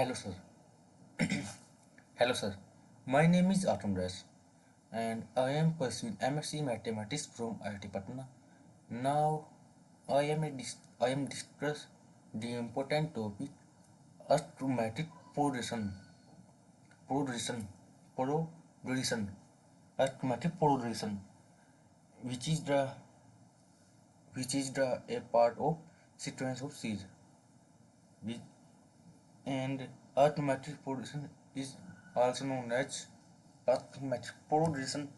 Hello, sir. Hello, sir. My name is Atom Das, and I am pursuing MSc Mathematics from IIT Patna. Now, I am discuss the important topic arithmetic progression, progression, progression, arithmetic progression, which is the a part of sequence of series. Which, and arithmetic progression is also known as arithmetic progression,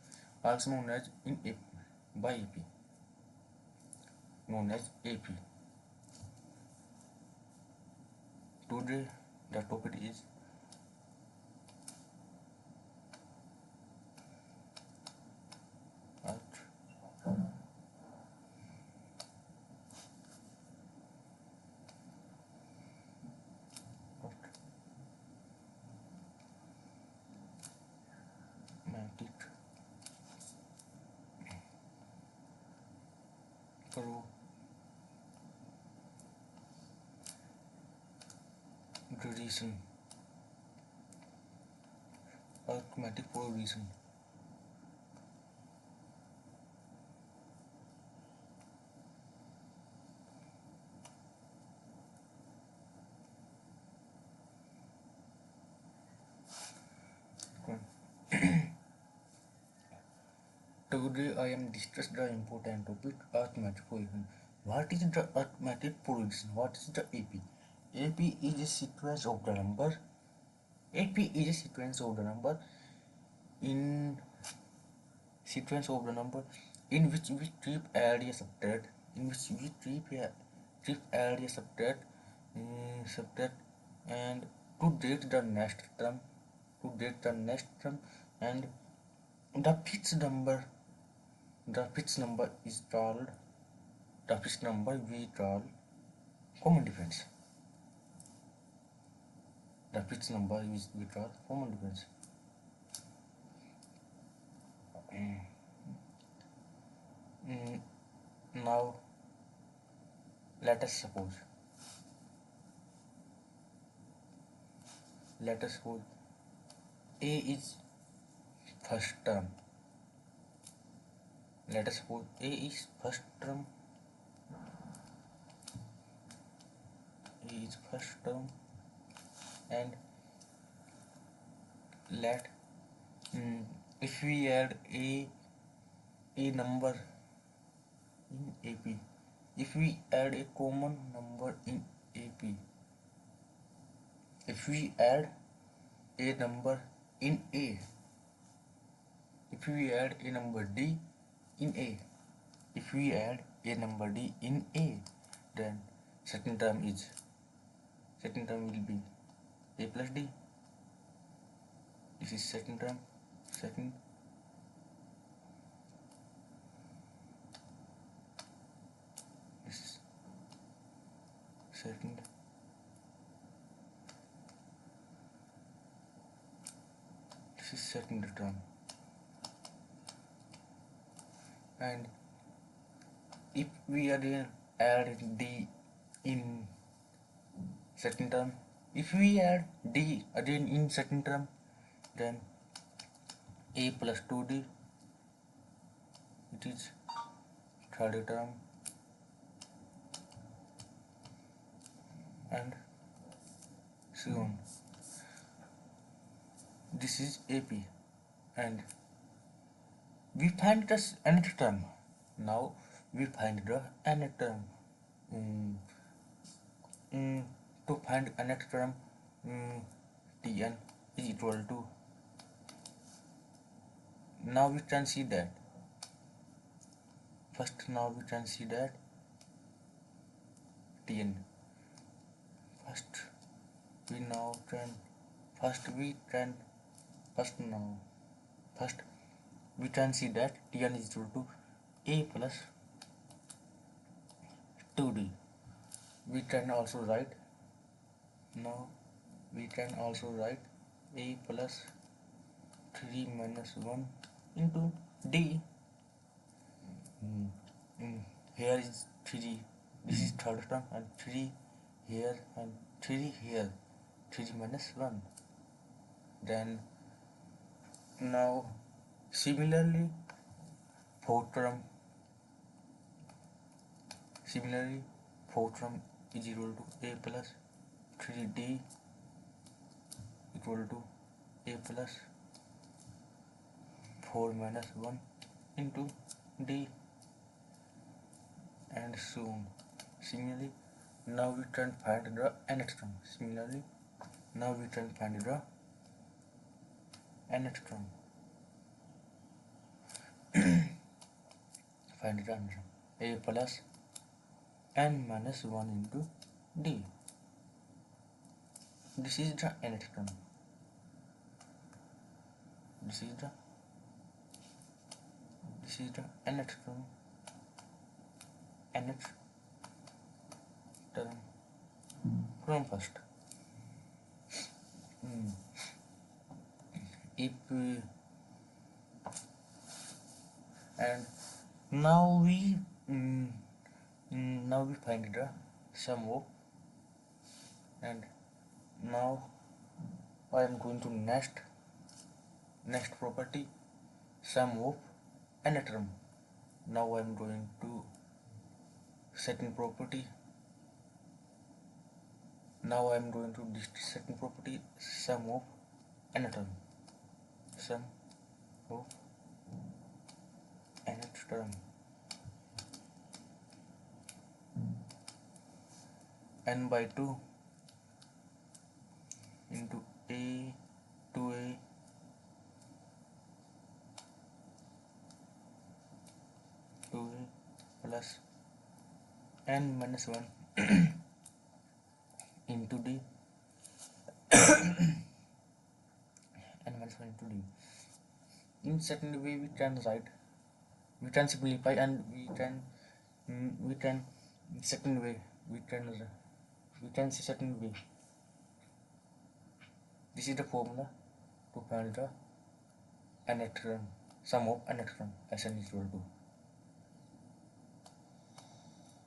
also known as in AP, by AP, known as AP. Today the topic is arithmetic progression, arithmetic progression. Today I am discuss the important topic arithmetic progression. What is the arithmetic progression? What is the AP? AP is a sequence of the number. AP is a sequence of the number in in which we strip, add, or subtract. In which we strip, add, or subtract, and to date the next term. And the fixed number. The fixed number is called. The fixed number we call common difference. The fixed number is we call common difference. Now let us suppose A is first term. Let us suppose A is first term. And let if we add a number in AP, if we add a common number in AP, if we add a number in A, if we add a number D in A, if we add a number D in A, then second term will be A plus D. This is second term. This is second. This is second term. And if we add D in second term, if we add D again in second term, then A plus 2D, it is third term, and so on. This is AP, and we find the nth term. Now we find the nth term. To find nth term, Tn is equal to. Now we can see that. Now we can see that Tn. First we can see that Tn is equal to A plus 2D. We can also write A plus 3 minus 1 into D. Here is 3. This is third term, and 3 here and 3 here. 3g minus 1. Then now similarly fourth term is equal to a plus 3d equal to a plus 4 minus 1 into d, and soon. Similarly, now we can find the nth term. Find the nth term. A plus n minus 1 into d. This is the nth term. This is the nth term. From first. If we, and now we find the sum of, and now I am going to next property, sum of nth term. Now I am going to second property. Now I am going to this second property, sum of nth term. Sum of nth term. N by 2 into a 2a plus n minus 1 into d n minus 1 into d. In second way we can simplify, and we can second way we can see second way. This is the formula to find the nth term, sum of nth term, Sn is equal to.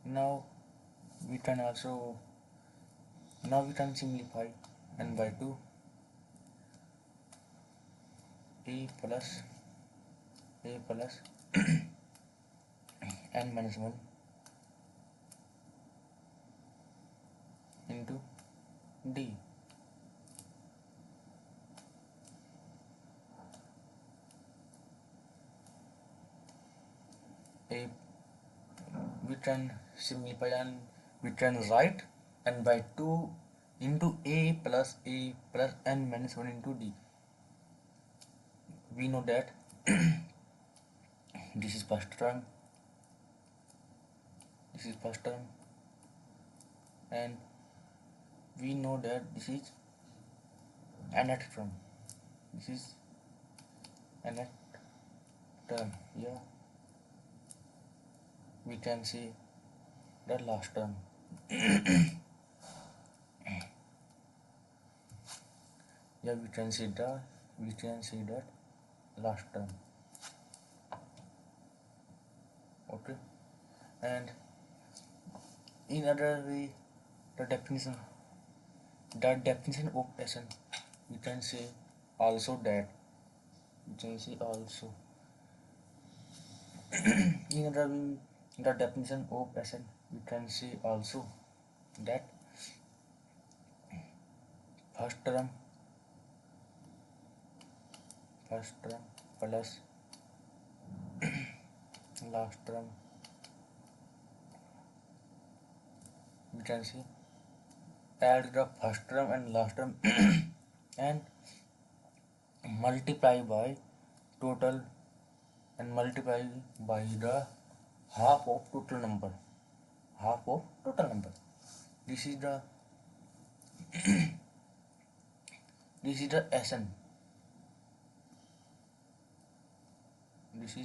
Now we can simplify n by 2 a plus n minus 1 into d. We can simplify, and we can write n by 2 into a plus n minus 1 into d. We know that this is first term, and we know that this is nth term. This is nth term. Yeah, we can see the last term. Yeah, we can see that last term. Okay, and in other way, the definition of Sn, we can say also that. In other way, the definition of Sn, we can say also that first term plus last term, we can see add the first term and last term and multiply by total, and multiply by the half of total number. This is the Sn. This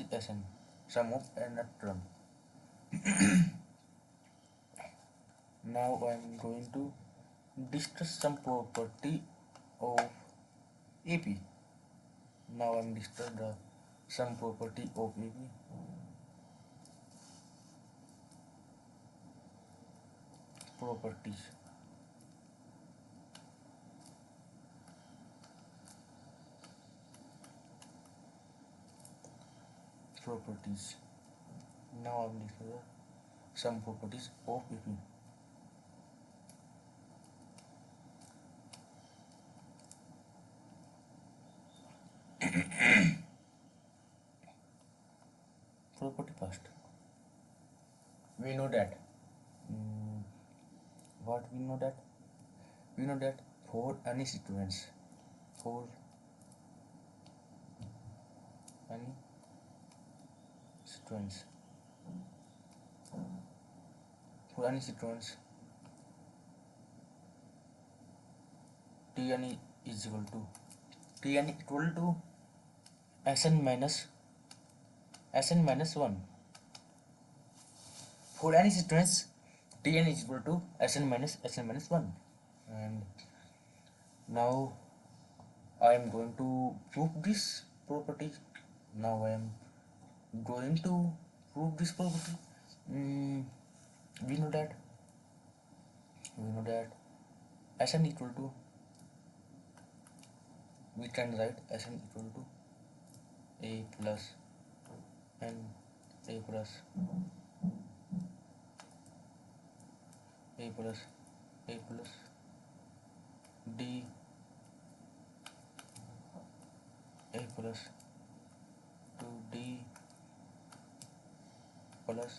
is Sn, sum of nth term. Now I am going to discuss some property of AP. Now I am discuss some property of AP. properties. Now I will discuss some properties of AP. Property first. We know that. What we know that? We know that for any sequence, for any sequence, Tn is equal to Sn minus 1. For any sequence, Tn is equal to Sn minus 1. And now I am going to prove this property. We know that Sn equal to, we can write Sn equal to a plus n a plus d a plus 2d plus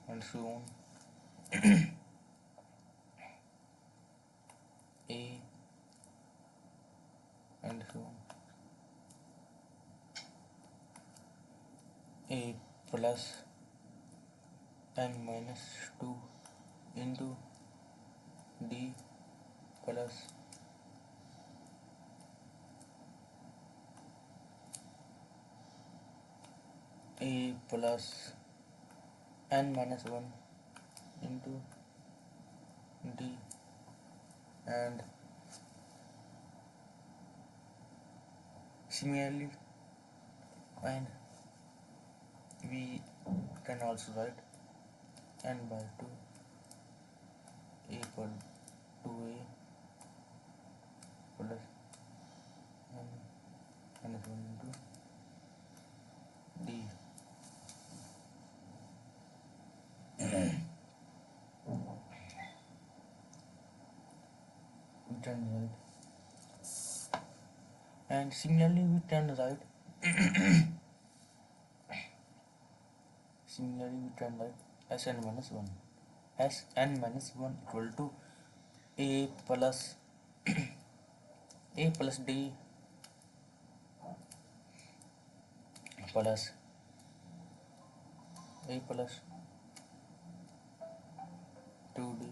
and so on a and so on a plus n minus 2 into d plus a plus n minus 1 into d, and similarly, and we can also write n by 2 equal to a plus n minus 1 into d. We can write, and similarly we can write Sn minus 1 equal to a plus d plus a plus 2d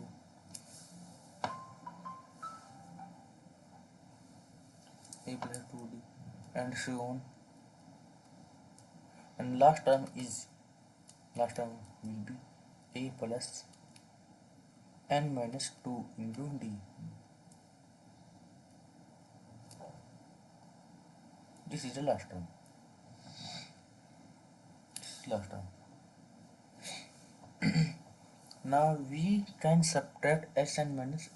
and so on, and last term will be a plus n minus 2 into d. This is the last term. Now we can subtract Sn minus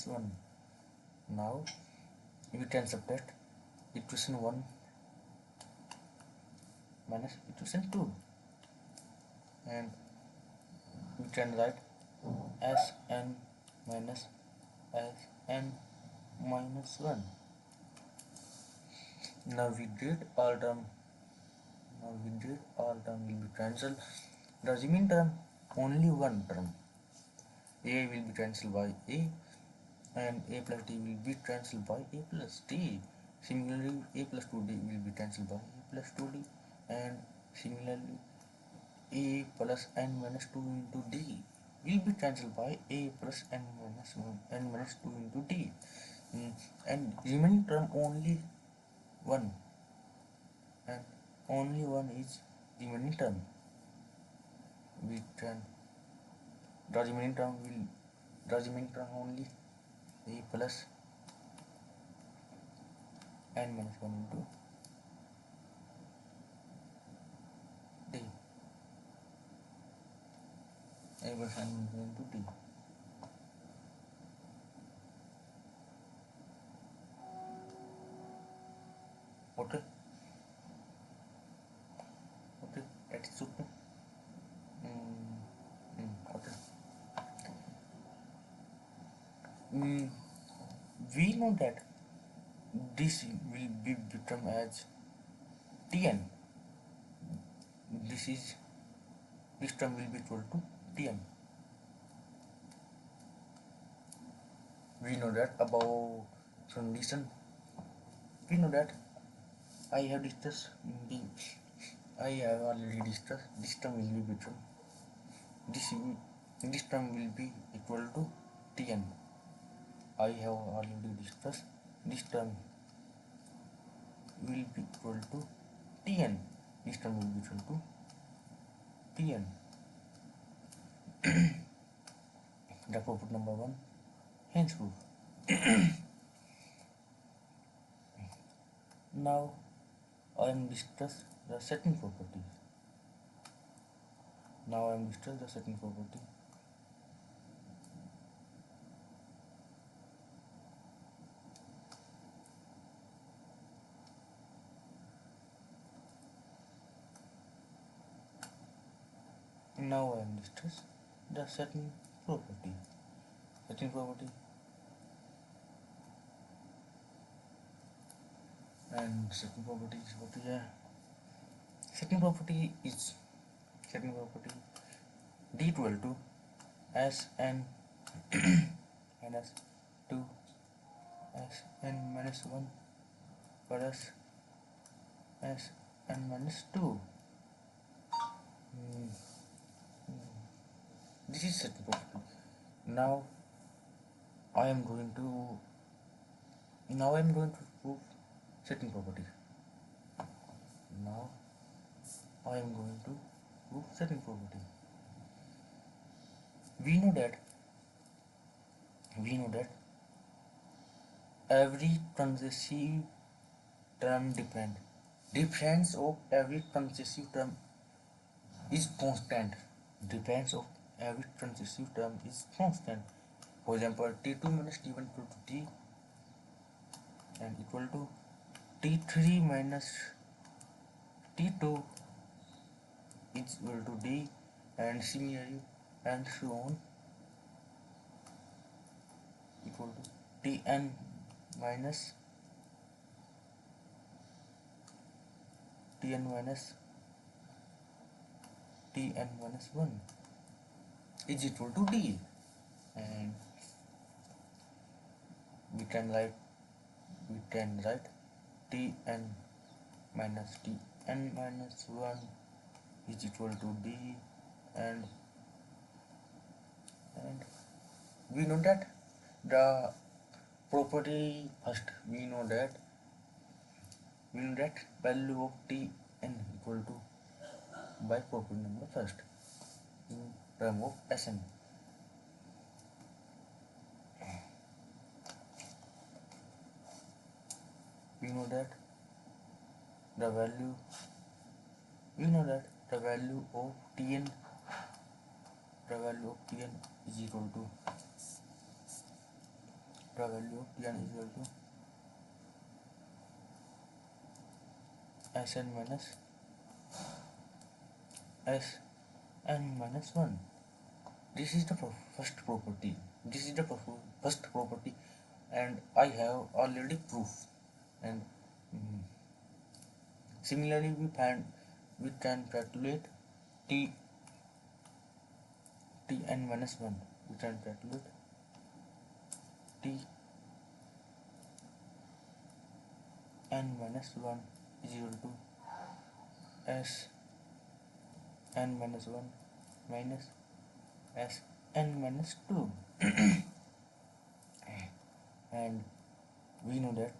1. Now we can subtract equation 1 minus equation 2, and we can write Sn minus 1. Now we did all term will be cancelled. The remaining term, only one term, a will be cancelled by a, and a plus d will be cancelled by a plus d. Similarly, a plus 2d will be cancelled by a plus 2d, and similarly a plus n minus 2 into d will be cancelled by a plus n minus 2 into d, and remaining term only one, and only one is remaining term. We can the remaining term only a plus n minus 1 into d. A plus plus n into d. Okay. Okay, that is okay. Okay. We know that this will be become as Tn. This term will be equal to Tn. We know that about condition. We know that I have discussed. I have already discussed. This term will be become this term will be equal to Tn. I have already discussed. This term will be equal to Tn. This term will be equal to Tn. The property number 1, hence proof. Now I am discuss the second property. Now I am discuss the second property. Now I am discuss the second property. Second property. And second property is what is second property is d equal to Sn minus 2 Sn minus 1 plus Sn minus 2. This is second property. Now I am going to prove second property. Now I am going to prove second property. We know that every transcensive term difference of every transcensive term is constant. Difference of every transcensive term is constant. For example, t2 minus t1 equal to t and equal to t3 minus t2 is equal to d, and similarly and so on, equal to tn minus 1 is equal to d, and we can write tn minus 1 is equal to d, and we know that the property first, we know that value of tn equal to by property number first in term of Sn. We know that the value of tn is equal to Sn minus 1. This is the first property. And I have already proof. And similarly, we can calculate tn minus 1. We can calculate tn minus 1 is equal to Sn minus 1 minus Sn minus 2. And we know that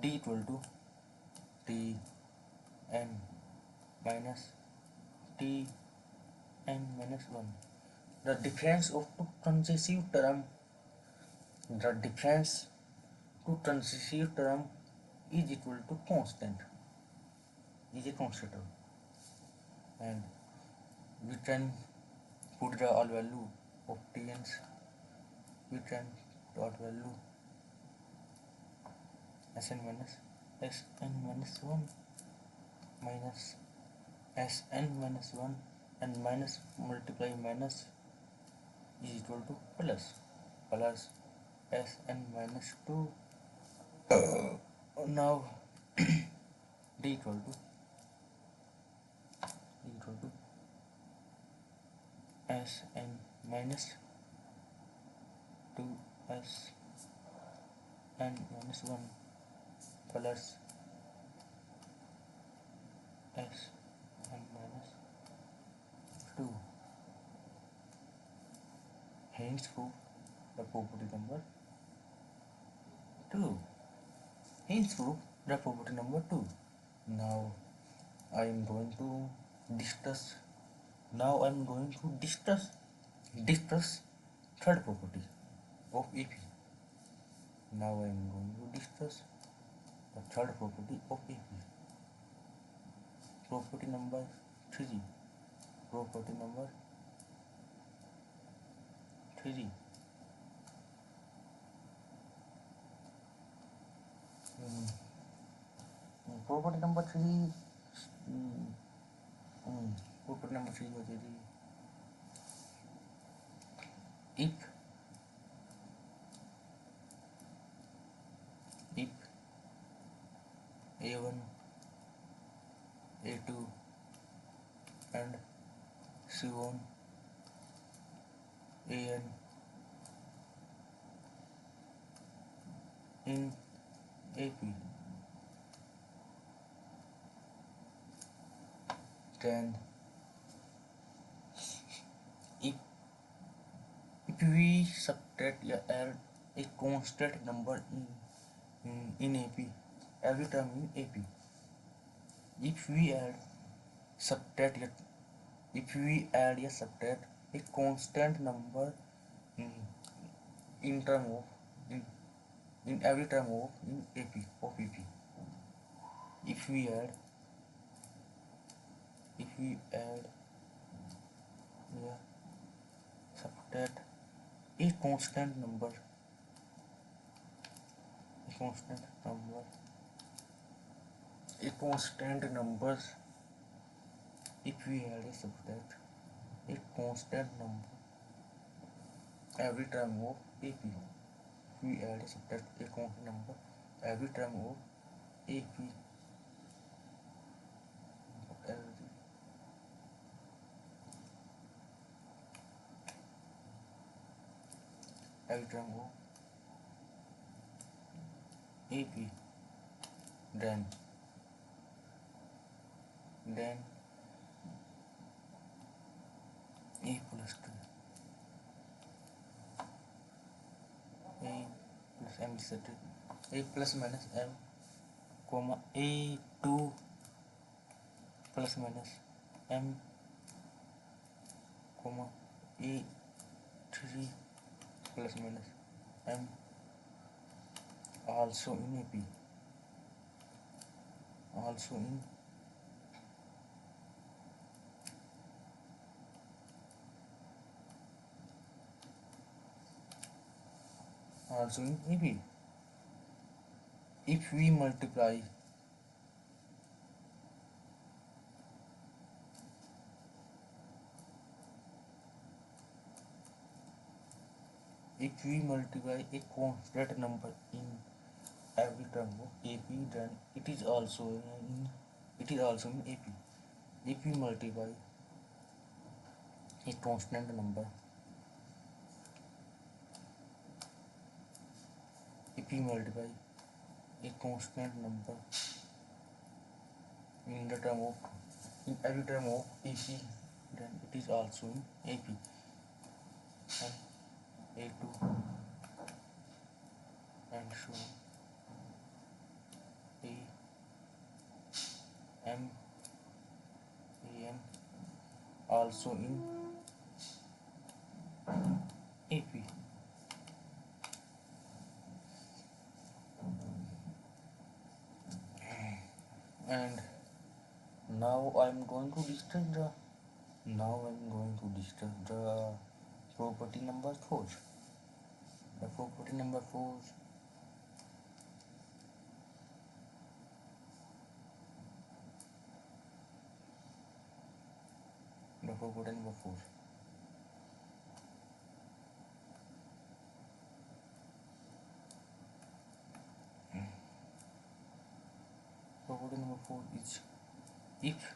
d equal to tn minus 1. The difference of two transcensive term is equal to constant, is a constant term, and we can put the all value of tns Qn dot value Sn minus 1 minus Sn minus 1 and minus multiply minus is equal to plus Sn minus 2. Now d equal to Sn minus 2 Sn minus 1 plus Sn minus 2. Hence prove the property number 2. Hence prove the property number 2. Now I am going to discuss third property of AP. Now I am going to discuss the third property of AP. Property number 3. Property number 3. Property number 3. Property number 3 was if A1, A2 and C1 AN in AP, then if we subtract or add a constant number in AP every time in AP, if we add or subtract a constant number in term of in every term of in AP of AP, if we add yeah, subtract a constant numbers if we add a subtract a constant number every term of AP, if we add a subtract a constant number every term of AP, every term of AP, then A plus 2 A plus M is A plus minus M comma A2 plus minus M comma A3 plus minus M also in AP, also in AP. If we multiply a constant number in every term of AP, then it is also in AP. If we multiply a constant number in every term of AP, then it is also in AP. And A2 and so AM also in AP. And now I am going to discuss the Now I'm going to discuss the property number 4. The property number 4. The property number 4. Property number 4 is if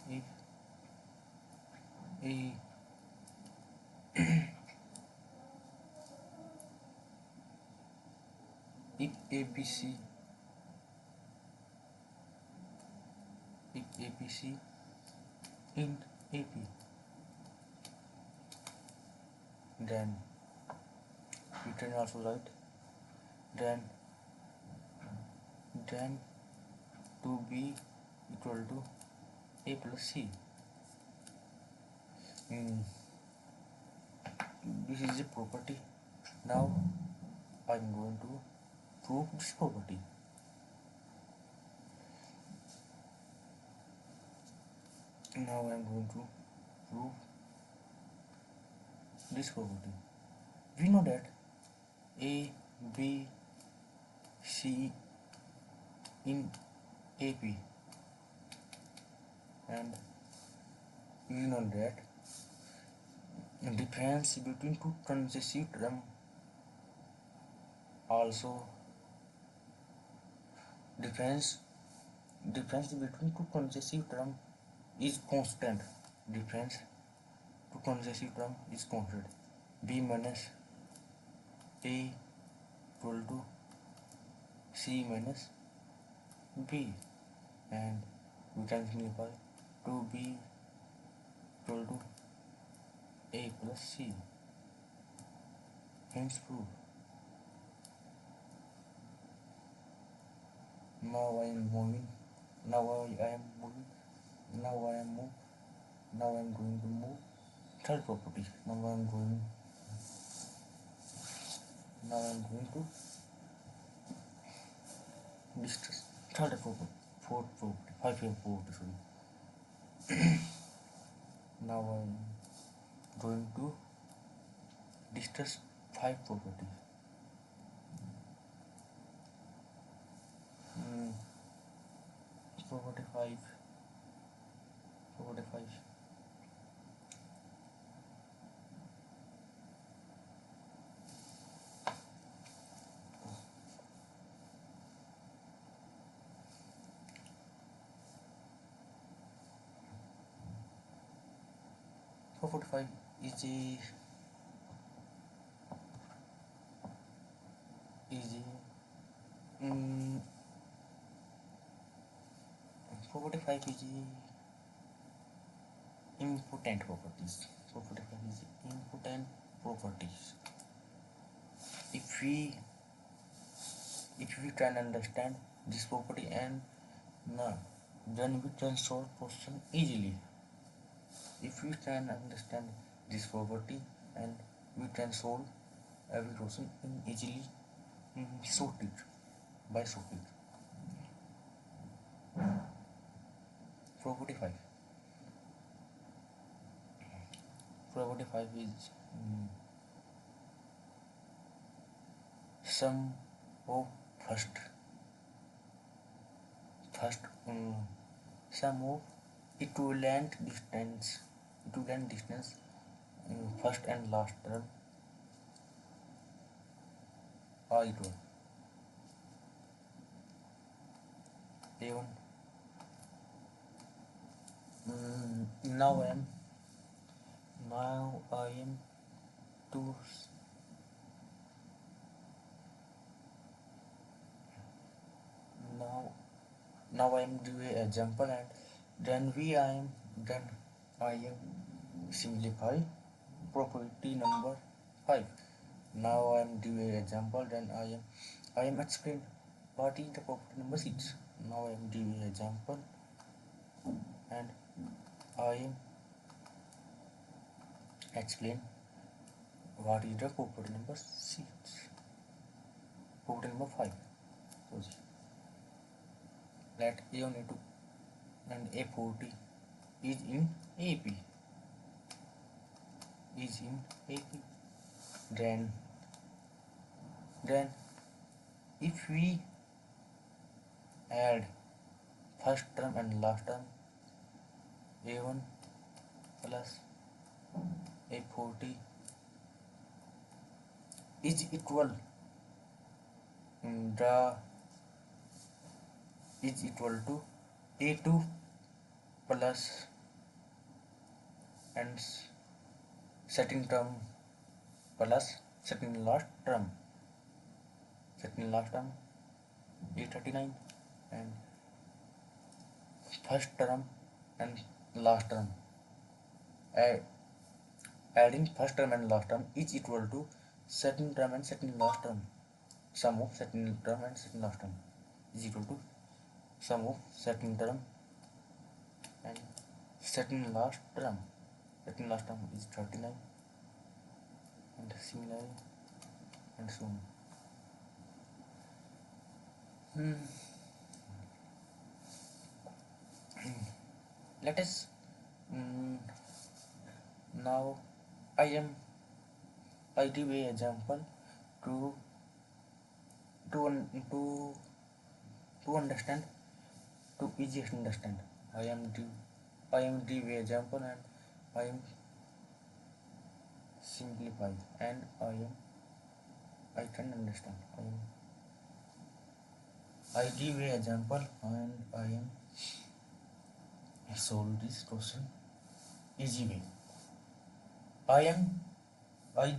if a if ABC in AP, then we can also write then 2B equal to A plus C. This is a property. Now I'm going to prove this property. Now I'm going to prove this property. We know that A, B, C in AP, and we know that difference between two consecutive terms also difference between two consecutive terms is constant. Difference to consecutive term is constant. B minus A equal to C minus B, and we can simplify 2B equal to A plus C. Hence proof. Now I am moving. Now I'm going to move third property. Now I'm going to discuss third property, fourth property, fifth property. Sorry. Now I'm going to discuss 5 properties. Property 5. Property 5. Property 5 is a property 5 is important properties. Property 5 is important properties. If we can understand this property and then we can solve question easily. If we can understand this property and we can solve every question easily, sort it by sorting. Property 5. Property 5 is sum of sum of equivalent distance first and last term are equal. A1. Now I am to now I am doing an example, and then I am simplify property number 5. Now I am doing an example, then I am explain what is the property number 6. Now I am doing an example and I am explain what is the property number 6. property number 5. So let A1 A2 and A40 is in AP. Then if we add first term and last term, A1 plus A40 is equal to A2 plus and second term plus second last term A39 and first term and last term. Adding first term and last term is equal to second term and second last term. Sum of second term and second last term is equal to sum of second term and second last term. Second last term is 39 and similarly and so on. Let us now I give an example to understand, to easiest understand. I am give an example and I am simplify and I can understand. I give an example and I am solve this question easy way. I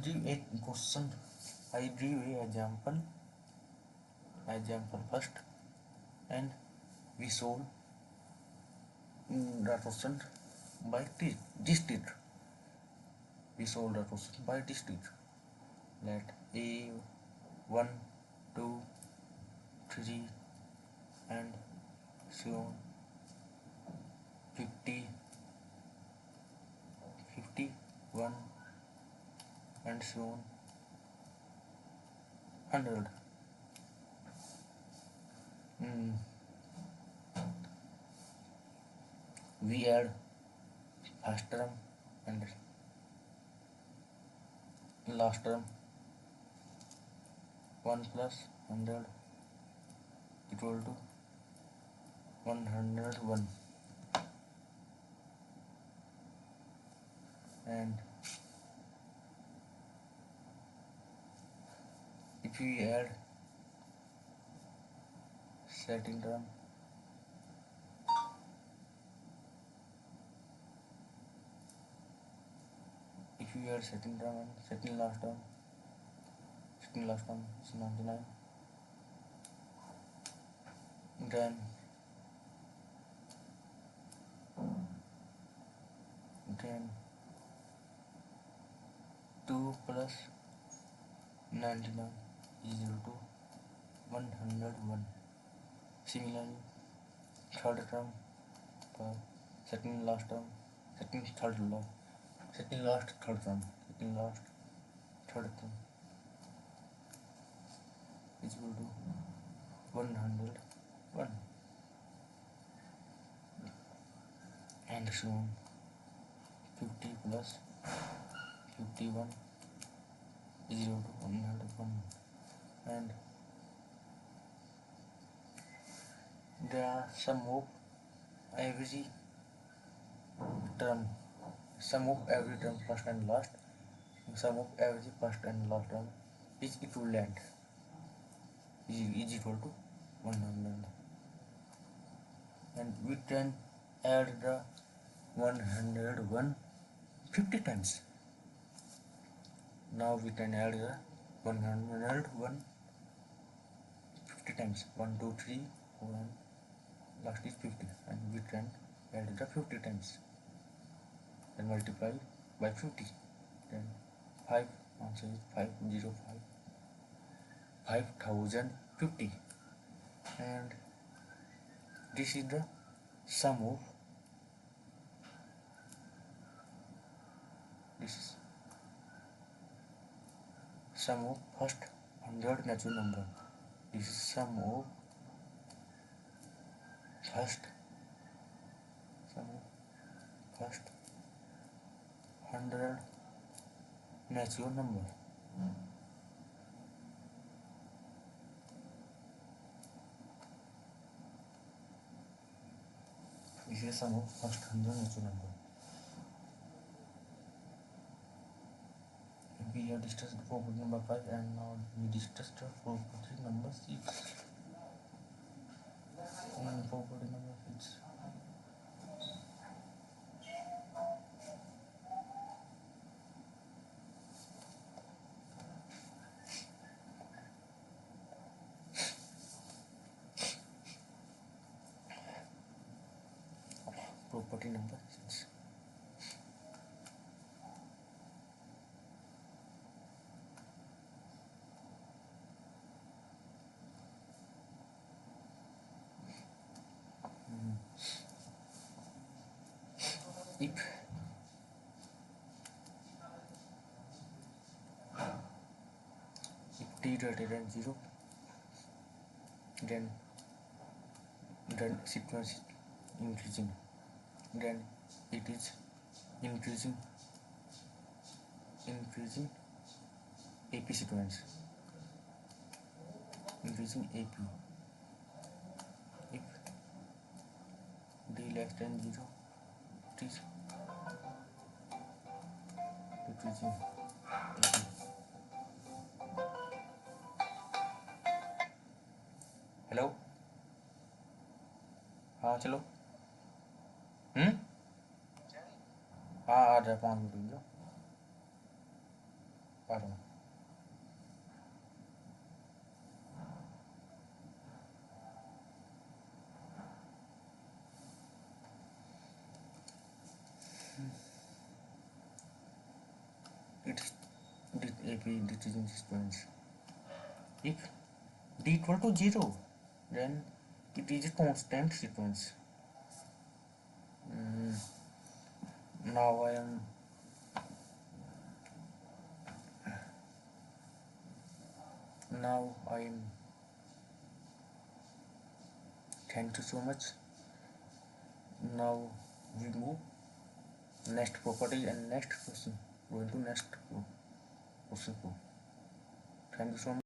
give a question. I give a example first, and we solve the question by this teacher. We solve the question by this teacher. Let A1, 2, 3 and so on 50, 51 and so on 100. We add first term and last term. 1 plus 100 equal to 101, and if we add second term, second term and second last term is 99. Then 2 plus 99 is equal to 101. Similarly, third term for second last term is equal to 101, and so on. 50 plus 51 is equal to 101, and there are sum of every term first and last. Sum of every first and last term is equivalent, is equal to 100, and we can add the 101 50 times. Now we can add the 101 50 times. 1, 2, 3, 4 and last is 50, and we can add the 50 times and multiply by 50. Then 5, answer is 505, 5050, and this is the sum of first 100 natural number. is sum of first 100 natural number. This is sum of first 100 natural number. We have discussed property number 5 and now we discussed property number 6. Property number 6. Property number 6. If t greater than 0, then sequence increasing, then it is increasing AP sequence, increasing AP. If d less than 0, it is decreasing AP. Hello, हाँ चलो, हाँ आ जाए 5 minute रुक जाओ, आ रहा हूँ. It's AP decreasing sequence. If d equal to 0, then it is a constant sequence. Now I am thank you so much. Now we move next property and next question. Going to next question. Thank you so much.